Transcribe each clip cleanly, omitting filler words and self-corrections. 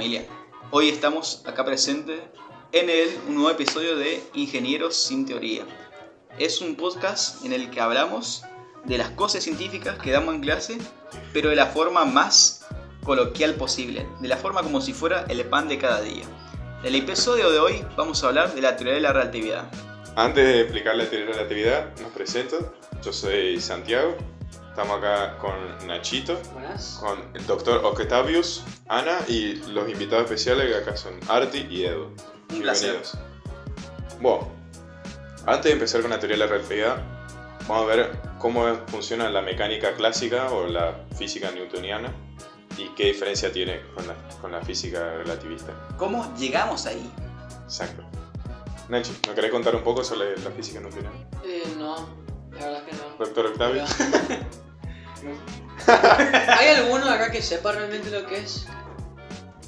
familia. Hoy estamos acá presentes en un nuevo episodio de Ingenieros sin Teoría. Es un podcast en el que hablamos de las cosas científicas que damos en clase, pero de la forma más coloquial posible, de la forma como si fuera el pan de cada día. En el episodio de hoy vamos a hablar de la teoría de la relatividad. Antes de explicar la teoría de la relatividad, nos presento. Yo soy Santiago. Estamos acá con Nachito. Buenas. Con el doctor Octavius, Ana y los invitados especiales que acá son Arti y Edu. Un placer. Bueno, antes de empezar con la teoría de la relatividad, vamos a ver cómo funciona la mecánica clásica o la física newtoniana y qué diferencia tiene con la física relativista. ¿Cómo llegamos ahí? Exacto. Nachi, ¿me querés contar un poco sobre la física newtoniana? No, la verdad es que no. Doctor Octavius. ¿Hay alguno acá que sepa realmente lo que es?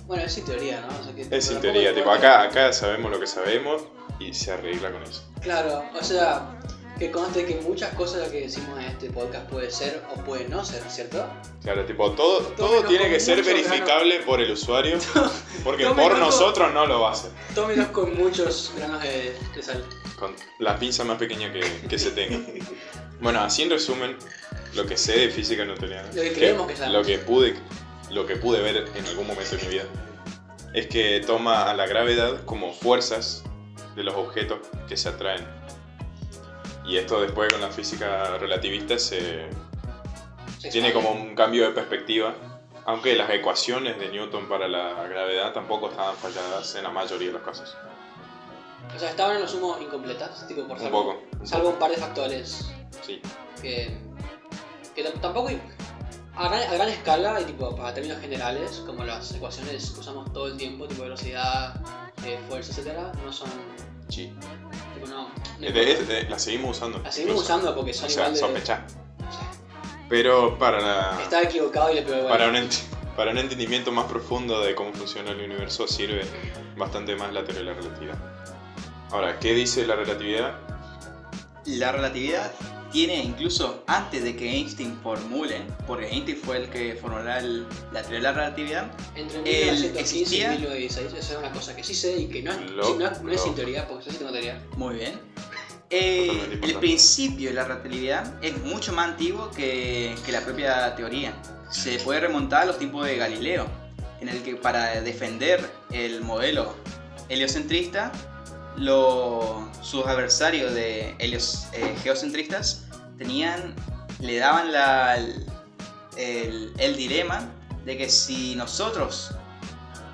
Bueno, es sin teoría, ¿no? O sea, que, Es sin teoría, tipo, acá sabemos lo que sabemos y se arregla con eso. Claro, o sea, que conste que muchas cosas de lo que decimos en este podcast puede ser o puede no ser, ¿cierto? Claro, tipo, todo Tómenlo tiene con que ser mucho verificable por el usuario, porque Tómenlo por con- nosotros no lo va a hacer. Tómenos con muchos granos de sal. Con la pinza más pequeña que se tenga. Bueno, así en resumen, lo que sé de física newtoniana, Lo que creemos que sabemos. lo que pude ver en algún momento de mi vida, es que toma a la gravedad como fuerzas de los objetos que se atraen. Y esto después con la física relativista tiene como un cambio de perspectiva, aunque las ecuaciones de Newton para la gravedad tampoco estaban falladas en la mayoría de los casos. O sea, estaban en lo sumo incompletas, tipo por Un poco. salvo un par de factores Sí. que tampoco a gran escala y tipo para términos generales, como las ecuaciones que usamos todo el tiempo, tipo velocidad, fuerza, etcétera, no son Sí. tipo no La seguimos usando. las seguimos usando porque son O sea, igual de sospechar. Pero estaba equivocado y le pegó igual. para un entendimiento más profundo de cómo funciona el universo sirve bastante más la teoría de la relatividad. Ahora, ¿qué dice la relatividad? La relatividad tiene, incluso antes de que Einstein formule, porque Einstein fue el que formuló la teoría de la relatividad, Entre él 1915 existía- y 1916, esa es una cosa que sí sé y que no es sin teoría, porque yo sí tengo teoría. muy bien. Totalmente El importante. principio de la relatividad es mucho más antiguo que la propia teoría. Se puede remontar a los tiempos de Galileo, en el que para defender el modelo heliocentrista, sus adversarios de geocentristas le daban el dilema de que si nosotros,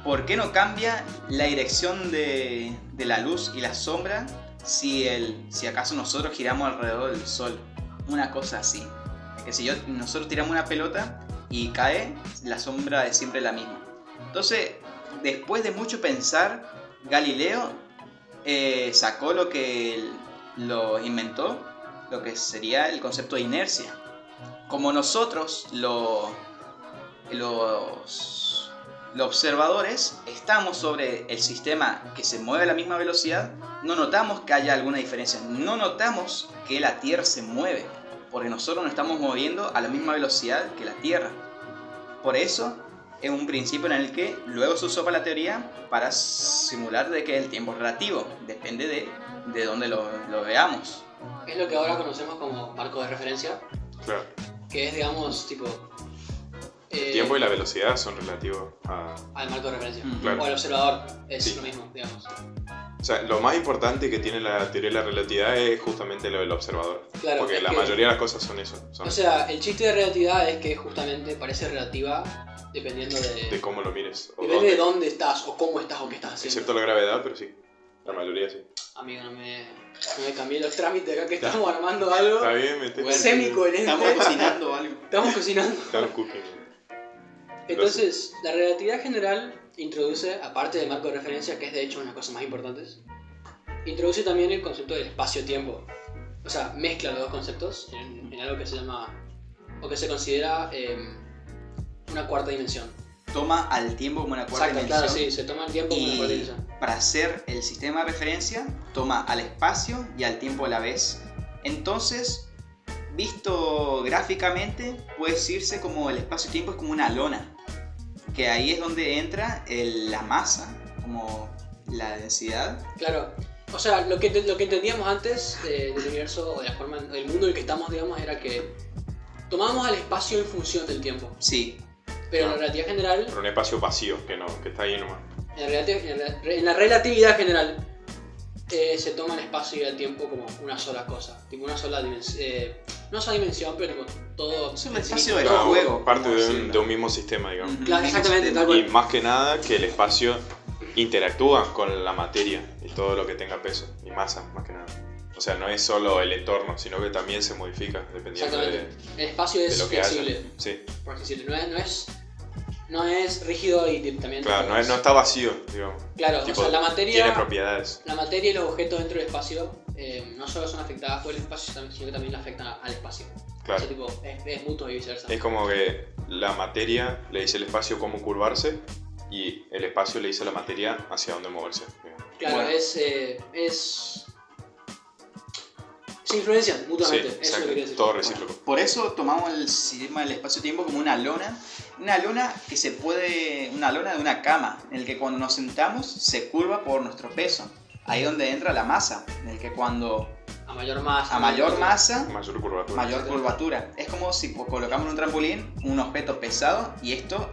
¿por qué no cambia la dirección de la luz y la sombra si acaso nosotros giramos alrededor del Sol? Una cosa así. Es que si nosotros tiramos una pelota y cae, la sombra es siempre la misma. Entonces, después de mucho pensar, Galileo sacó lo que lo inventó, lo que sería el concepto de inercia. Como nosotros, los observadores, estamos sobre el sistema que se mueve a la misma velocidad, no notamos que haya alguna diferencia, no notamos que la Tierra se mueve, porque nosotros nos estamos moviendo a la misma velocidad que la Tierra. Por eso es un principio en el que luego se usó para la teoría para simular de que el tiempo es relativo, depende de dónde lo veamos. Es lo que ahora conocemos como marco de referencia, Claro. que es, digamos, tipo... El tiempo y la velocidad son relativos al marco de referencia. Claro. O al observador, es Sí. lo mismo, digamos. O sea, lo más importante que tiene la teoría de la relatividad es justamente lo del observador. Claro, Porque es la que- mayoría de las cosas son eso. Son O sea, el chiste de relatividad es que justamente parece relativa dependiendo de cómo lo mires. O depende de dónde estás, o cómo estás, o qué estás haciendo. Excepto la gravedad, pero sí. La mayoría sí. Amigo, no me cambié los trámites acá que estamos armando algo. Está bien, metete. Bueno, Semicoherente. Estamos cocinando algo. Estamos cocinando. Estamos cooking. Entonces, la relatividad general introduce, aparte del marco de referencia, que es de hecho una de las cosas más importantes, introduce también el concepto del espacio-tiempo. O sea, mezcla los dos conceptos en algo que se llama, o que se considera una cuarta dimensión. Toma al tiempo como una cuarta Exacto, dimensión. claro, sí, se toma el tiempo como una cuarta Y dimensión. para hacer el sistema de referencia, toma al espacio y al tiempo a la vez. Entonces, visto gráficamente, puede decirse como el espacio-tiempo es como una lona. que ahí es donde entra la masa, como la densidad. Claro. O sea, lo que entendíamos antes del universo, o de la forma, del mundo en el que estamos, digamos, era que tomábamos al espacio en función del tiempo. Sí, Pero en la relatividad general, Pero un espacio vacío, que está ahí nomás. en la relatividad general, se toma el espacio y el tiempo como una sola cosa. Tipo una sola dimensión. No sola dimensión, pero tipo todo. es un en sí espacio mismo. del Claro, juego. parte como de decirlo. un mismo sistema, digamos. Ujú. Claro, exactamente, tal Y cual. más que nada que el espacio interactúa con la materia y todo lo que tenga peso y masa, más que nada. O sea, no es solo el entorno, sino que también se modifica dependiendo Exactamente. El espacio de es lo que haya. flexible, Sí, por así decirlo. No es rígido y también. claro, no está vacío, digamos. Claro, Tipo, o sea, tiene la propiedades. materia y los objetos dentro del espacio no solo son afectadas por el espacio, sino que también le afectan al espacio. Claro. O sea, tipo, es mutuo y viceversa. Es como que la materia le dice al espacio cómo curvarse y el espacio le dice a la materia hacia dónde moverse, digamos. Claro, Bueno. se influencian Sí, mutuamente, eso es lo exacto, que quería decir. todo recíproco. Por eso tomamos el sistema del espacio-tiempo como una lona que se puede, una lona de una cama, en el que cuando nos sentamos se curva por nuestro peso. Ahí donde entra la masa, en el que cuando A mayor masa. a mayor masa, Mayor curvatura. mayor curvatura. Es como si colocamos en un trampolín un objeto pesado y esto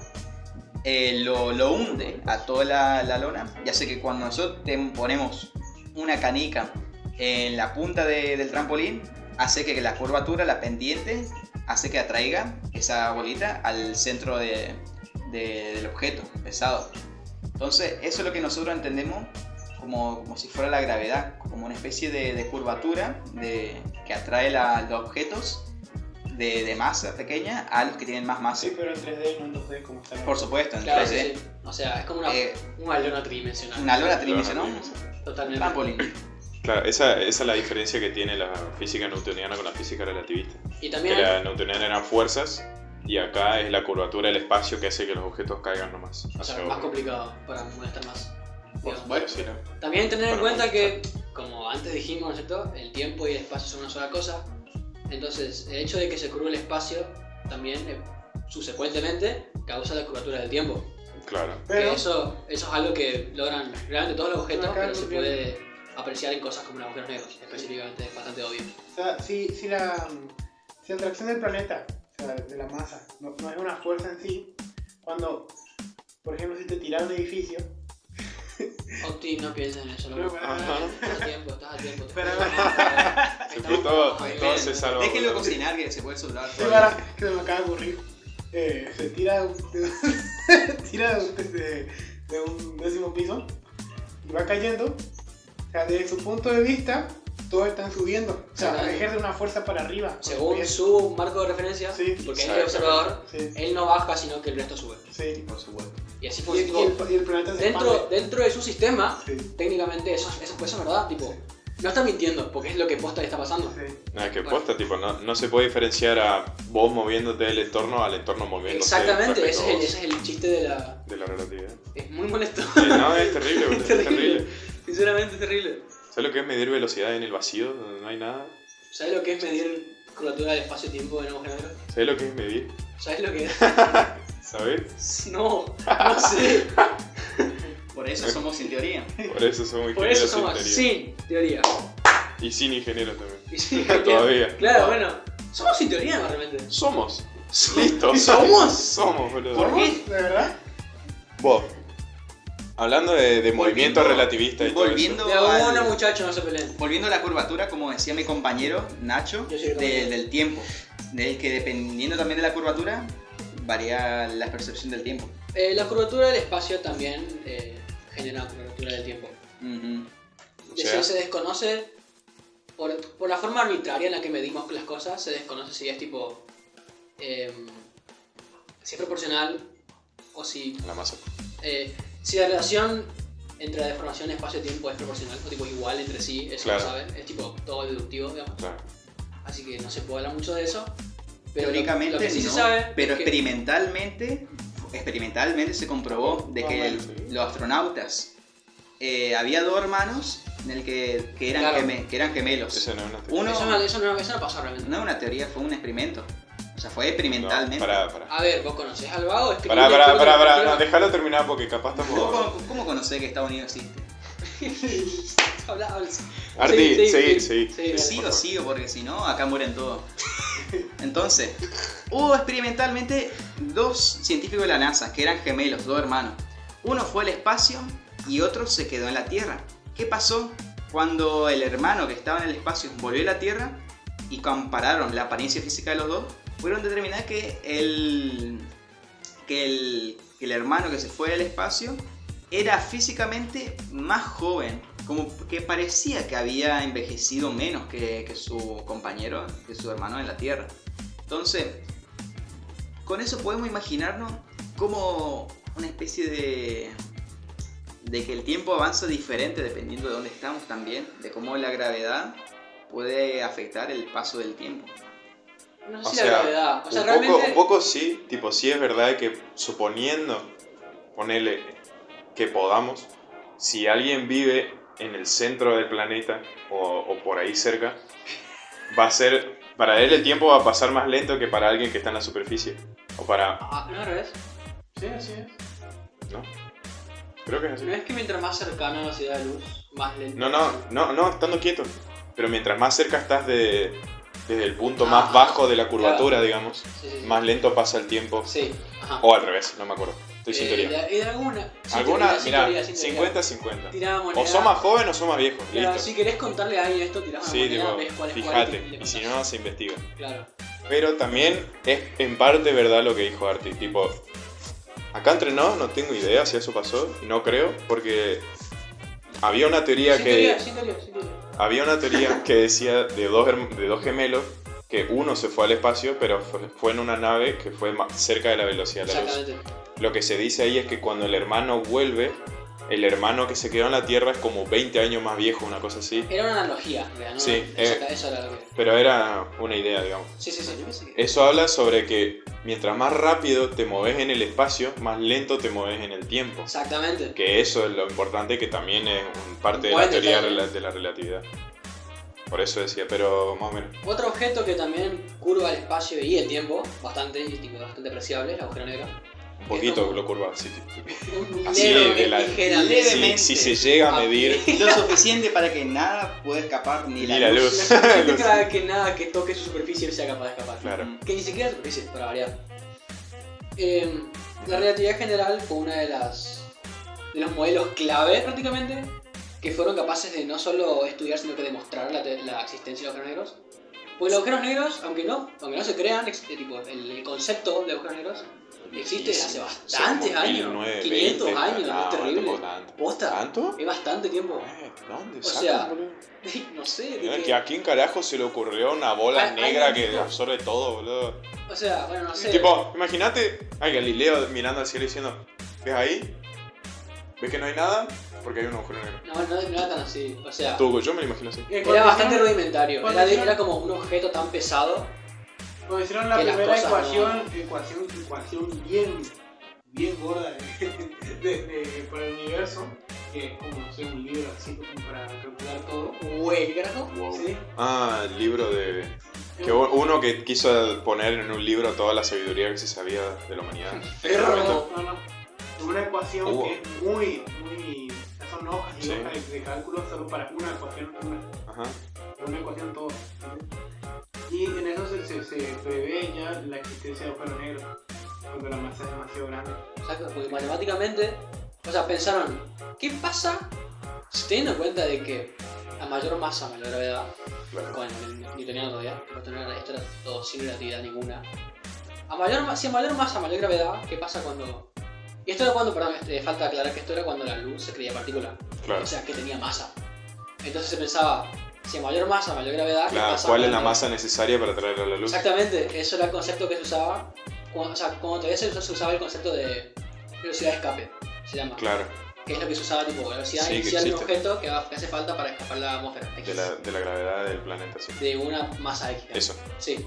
lo hunde a toda la lona. Ya sé que cuando nosotros ponemos una canica en la punta del trampolín, hace que la curvatura, la pendiente, hace que atraiga esa bolita al centro del objeto pesado. Entonces, eso es lo que nosotros entendemos como si fuera la gravedad, como una especie de curvatura que atrae los objetos de masa pequeña a los que tienen más masa. Sí, pero en 3D y no en 2D como está. Por supuesto, en Claro, 3D. sí. O sea, es como una lona tridimensional. Una lona tridimensional, Totalmente. trampolín. Claro, esa es la diferencia que tiene la física newtoniana con la física relativista. Y Que también, la newtoniana eran fuerzas y acá es la curvatura del espacio que hace que los objetos caigan nomás. o sea, hacia más abajo. complicado para molestar más. Digamos. Bueno, sí, ¿no? También tener en Para cuenta que, molestar. como antes dijimos, ¿no es cierto? El tiempo y el espacio son una sola cosa. Entonces, el hecho de que se curve el espacio también, subsecuentemente, causa la curvatura del tiempo. Claro. Pero Que eso es algo que logran realmente todos los objetos, Acá pero se no puede apreciar en cosas como los agujeros negros, específicamente, es bastante obvio. o sea, si la atracción del planeta, o sea, de la masa, no es una fuerza en sí, cuando, por ejemplo, si te tiras de un edificio, Opti, no pienses en eso, Pero loco. para- Ajá. Estás a tiempo, estás a tiempo. Pero- Se fue todo, todo se salva. Déjenlo cocinar que se puede soldar. sí, para, que se me acaba de ocurrir, se tira de un 10º piso y va cayendo, o sea, desde su punto de vista, todos están subiendo, o sea, Exactamente. ejerce una fuerza para arriba. Según su marco de referencia, Sí, porque es exacto. el observador, Sí, él no baja, sino que el resto sube. sí. Por supuesto. Y así Y funciona. el planeta se expande. Dentro de su sistema, Sí, técnicamente eso es verdad, tipo, no está mintiendo, porque es lo que posta le está pasando. sí. Nada, que Bueno. posta, tipo, no se puede diferenciar a vos moviéndote del entorno al entorno moviéndose. Exactamente, respecto a vos, ese es el chiste de la... de la relatividad. Es muy molesto. Sí, no, es terrible, boludo, Es es terrible. terrible. Sinceramente es terrible. ¿Sabes lo que es medir velocidad en el vacío, donde no hay nada? ¿Sabes lo que es medir curvatura del espacio-tiempo en un agujero negro? ¿Sabes lo que es medir? ¿Sabes lo que es? ¿Sabes? No sé. Por eso somos sin teoría. Por eso somos Por eso ingenieros sin somos teoría. sin teoría. Y sin ingenieros también. Y sin Todavía. Claro, bueno. Somos sin teoría realmente. Somos. Listo. ¿Somos? Somos, boludo. ¿Por qué? ¿De verdad? Vos. Hablando de movimiento relativista y todo volviendo De al- una muchachos no se peleen. Volviendo a la curvatura, como decía mi compañero Nacho, Yo soy el compañero. del tiempo. Del que dependiendo también de la curvatura, varía la percepción del tiempo. La curvatura del espacio también genera curvatura del tiempo. Ujú. O Es sea, decir, se desconoce, por la forma arbitraria en la que medimos las cosas, se desconoce si es tipo, si es proporcional o la masa. si la relación entre la deformación espacio-tiempo es proporcional o tipo igual entre sí, eso Claro. lo saben, es tipo todo deductivo, digamos. Claro. Así que no se puede hablar mucho de eso. Pero Teóricamente lo que sí no, se sabe pero es que- experimentalmente se comprobó de que Bueno, sí. los astronautas había dos hermanos en el que eran, Claro. que eran gemelos. Esa no es una teoría. Uno eso no pasó realmente. no es una teoría, fue un experimento. O sea, fue experimentalmente. No, pará. A ver, ¿vos conocés al vago? Pará. No, déjalo terminar porque capaz estamos... ¿Cómo conocés que Estados Unidos existe? Habla. Arti, sí. Sigo, porque si no, acá mueren todos. Entonces, hubo experimentalmente 2 científicos de la NASA, que eran gemelos, 2 hermanos. Uno fue al espacio y otro se quedó en la Tierra. ¿Qué pasó? Cuando el hermano que estaba en el espacio volvió a la Tierra y compararon la apariencia física de los dos, pudieron determinar que el hermano que se fue al espacio era físicamente más joven, como que parecía que había envejecido menos que su compañero, que su hermano en la Tierra. Entonces, con eso podemos imaginarnos como una especie de que el tiempo avanza diferente dependiendo de dónde estamos también, de cómo la gravedad puede afectar el paso del tiempo. No sé si la gravedad, o sea, realmente... un poco sí, tipo sí es verdad que suponiendo, ponele que podamos, si alguien vive en el centro del planeta o por ahí cerca, va a ser, para él el tiempo va a pasar más lento que para alguien que está en la superficie. O para... ¿No al revés? Sí, así es. ¿No? Creo que es así. ¿No es que mientras más cercano a la velocidad de luz, más lento? No, estando quieto. Pero mientras más cerca estás desde el punto más bajo de la curvatura, claro, digamos, sí. Más lento pasa el tiempo. Sí. Ajá. O al revés, no me acuerdo. Estoy sin teoría. ¿Alguna? Mira, 50-50. O sos más joven o sos más viejo. Claro, listo. si querés contarle a alguien esto, tirás una moneda, ves cuál es fíjate, cuál y si no, se investiga. Claro. Pero también es en parte verdad lo que dijo Arti, tipo... Acá entre nos no tengo idea si eso pasó, y no creo, porque había una teoría Había una teoría que decía de dos gemelos que uno se fue al espacio, pero fue en una nave que fue cerca de la velocidad de la luz. Lo que se dice ahí es que cuando el hermano vuelve, el hermano que se quedó en la Tierra es como 20 años más viejo, una cosa así. Era una analogía, ¿no? Sí, eso era lo que... pero era una idea, digamos. Sí. Eso habla sobre que mientras más rápido te moves en el espacio, más lento te moves en el tiempo. Exactamente. Que eso es lo importante, que también es parte de la teoría de la relatividad. Por eso decía, pero más o menos. Otro objeto que también curva el espacio y el tiempo, bastante apreciable, el agujero negro. Un poquito como... lo curva, sí. Levemente. Si se llega a medir... Lo suficiente para que nada pueda escapar, ni la luz. Lo suficiente para que nada que toque su superficie sea capaz de escapar. Claro. Que ni siquiera la superficie, para variar. La relatividad general fue una de los modelos clave, prácticamente, que fueron capaces de no solo estudiar, sino que demostrar la existencia de agujeros negros. Porque los agujeros negros, aunque no se crean, el concepto de agujeros negros existe desde hace bastantes años, 500 años, no es terrible. ¿Posta? ¿Tanto? Es bastante tiempo. ¿Dónde? O sea, no sé. Que a quién carajo se le ocurrió una bola negra que absorbe todo, boludo. O sea, bueno, no sé. Tipo, imagínate a Galileo mirando al cielo diciendo, ¿ves ahí? ¿Ves que no hay nada? Porque hay un agujero negro. No era tan así, o sea... Yo me lo imagino así. Era bastante rudimentario, era como un objeto tan pesado. Cuando hicieron la primera ecuación bien gorda para el universo, que es como, no sé, un libro así como para calcular todo. ¿Qué carajo? Wow. ¿Sí? El libro de... Que uno que quiso poner en un libro toda la sabiduría que se sabía de la humanidad. No. Una ecuación que es muy... Son hojas y hojas de cálculo solo para una ecuación. Una ecuación todo. Y en eso se prevé ya la existencia de agujeros negros, cuando la masa es demasiado grande. Exacto, porque matemáticamente, o sea, pensaron, ¿qué pasa si teniendo en cuenta de que a mayor masa, mayor gravedad, con el newtoniano todavía, esto era todo sin relatividad ninguna, si a mayor masa, mayor gravedad, ¿qué pasa cuando...? Y esto era cuando, falta aclarar que esto era cuando la luz se creía partícula, o sea, que tenía masa. Entonces se pensaba, si a mayor masa, mayor gravedad, ¿qué pasa? ¿Cuál es la masa necesaria para traerla a la luz? Exactamente, eso era el concepto que se usaba, cuando todavía se usaba el concepto de velocidad de escape, se llama. Claro. Que es lo que se usaba, tipo, velocidad inicial de un objeto que hace falta para escapar de la atmósfera. De la gravedad del planeta, sí. De una masa X. Eso. Sí.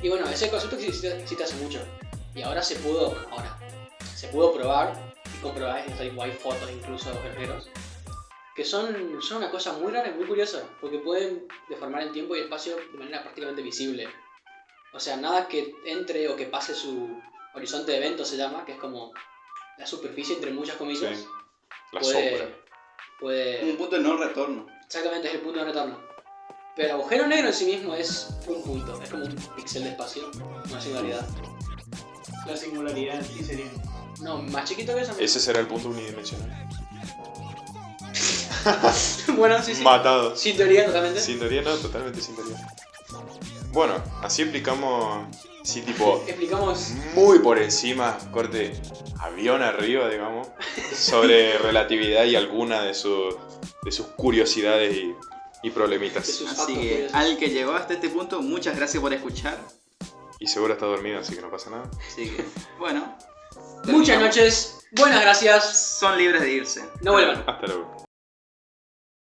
Y bueno, ese concepto existe hace mucho. Y ahora se pudo probar y comprobar, hay fotos incluso de agujeros negros, que son una cosa muy rara y muy curiosa, porque pueden deformar el tiempo y el espacio de manera prácticamente visible. O sea, nada que entre o que pase su horizonte de evento se llama, que es como la superficie entre muchas comillas. Sí. La sombra. Puede... Un punto de no retorno. Exactamente, es el punto de retorno. Pero el agujero negro en sí mismo es un punto, es como un píxel de espacio, una singularidad. La singularidad en sí sería. No, más chiquito que eso. Ese será el punto unidimensional. Bueno, sí. Matado. Sin teoría, totalmente. Sin teoría, no, totalmente sin teoría. Bueno, así explicamos. Sí, tipo. Explicamos. Muy por encima, corte avión arriba, digamos, sobre relatividad y alguna de sus curiosidades y problemitas. De sus Así factos que curiosos. al que llegó hasta este punto, muchas gracias por escuchar. Y seguro está dormido, así que no pasa nada. Así que, bueno. Muchas terminamos. noches, buenas gracias. Son libres de irse. No vuelvan. Hasta luego.